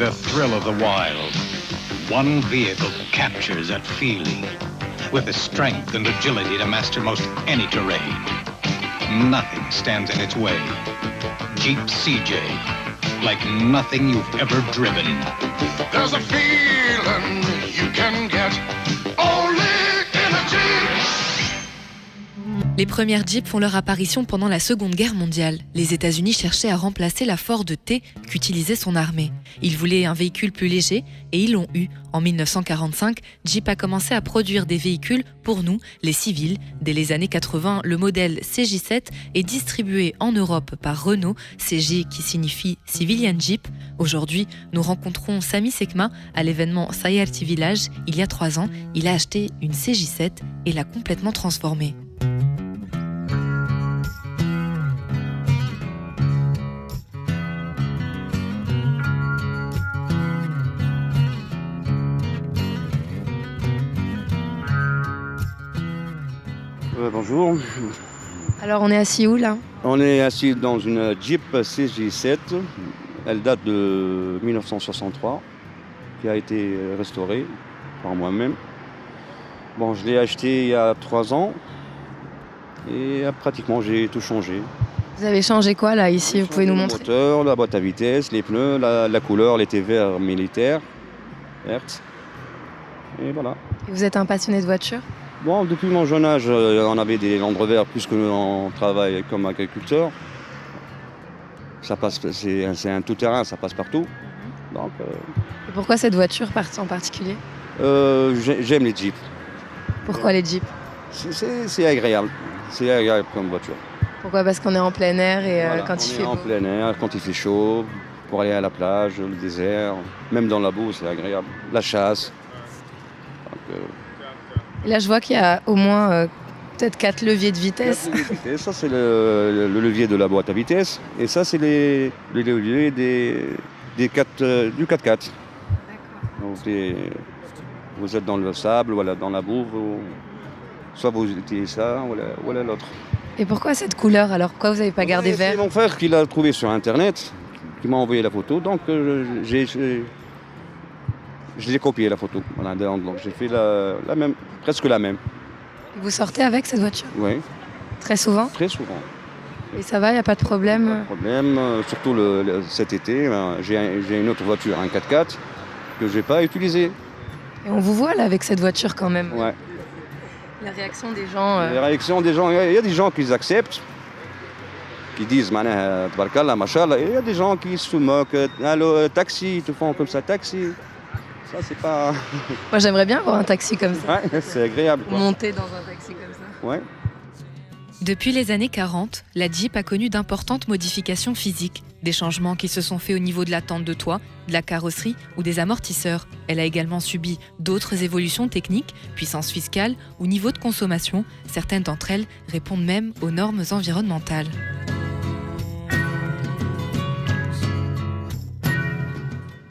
the thrill of the wild. One vehicle captures that feeling with the strength and agility to master most any terrain. Nothing stands in its way. Jeep CJ, like nothing you've ever driven. There's a feeling you can get only in a Jeep. Les premières Jeeps font leur apparition pendant la Seconde Guerre mondiale. Les États-Unis cherchaient à remplacer la Ford T qu'utilisait son armée. Ils voulaient un véhicule plus léger et ils l'ont eu. En 1945, Jeep a commencé à produire des véhicules pour nous, les civils. Dès les années 80, le modèle CJ7 est distribué en Europe par Renault, CJ qui signifie Civilian Jeep. Aujourd'hui, nous rencontrons Sami Sekma à l'événement Sayerti Village. Il y a 3 ans, il a acheté une CJ7 et l'a complètement transformée. Bonjour. Alors on est assis où là ? On est assis dans une Jeep CJ7. Elle date de 1963, qui a été restaurée par moi-même. Bon, je l'ai achetée il y a 3 ans et pratiquement j'ai tout changé. Vous avez changé quoi là ici ? Vous pouvez nous montrer ? Le moteur, la boîte à vitesse, les pneus, la couleur, elle était vert militaire, Hertz. Et voilà. Et vous êtes un passionné de voiture ? Bon, depuis mon jeune âge, on avait des Land Rover puisque on travaille comme agriculteur. Ça passe, c'est un tout-terrain, ça passe partout. Donc, Et pourquoi cette voiture en particulier ? j'aime les Jeeps. Pourquoi les Jeeps ? C'est agréable. C'est agréable comme voiture. Pourquoi ? Parce qu'on est en plein air et Voilà, quand il fait en beau. plein air, quand il fait chaud, pour aller à la plage, le désert, même dans la boue, c'est agréable. La chasse. Donc, Et là je vois qu'il y a au moins peut-être 4 leviers de vitesse. Ça, c'est le levier de la boîte à vitesse. Et ça, c'est les leviers du 4x4. Donc, vous êtes dans le sable, voilà, dans la boue, soit vous utilisez ça, voilà l'autre. Et pourquoi cette couleur alors ? Pourquoi vous n'avez pas gardé C'est vert ? mon frère qui l'a trouvé sur Internet, qui m'a envoyé la photo. Donc, je l'ai copié la photo. Voilà, donc j'ai fait la même, presque la même. Vous sortez avec cette voiture ? Oui, Très souvent ? très souvent. Et ça va, il n'y a pas de problème ? Pas de problème. Surtout cet été, j'ai une autre voiture, un 4x4, que je n'ai pas utilisée. Et on vous voit là avec cette voiture quand même. Ouais. La réaction des gens. Les réactions des gens, il y a des gens qui acceptent, qui disent Tabarakallah, Mashallah, et il y a des gens qui se moquent. Allô, taxi, ils te font comme ça, taxi. Ça, c'est pas. Moi j'aimerais bien avoir un taxi comme ça. Ouais, c'est agréable. Quoi. Monter dans un taxi comme ça. Ouais. Depuis les années 40, la Jeep a connu d'importantes modifications physiques, des changements qui se sont faits au niveau de la tente de toit, de la carrosserie ou des amortisseurs. Elle a également subi d'autres évolutions techniques, puissance fiscale ou niveau de consommation. Certaines d'entre elles répondent même aux normes environnementales.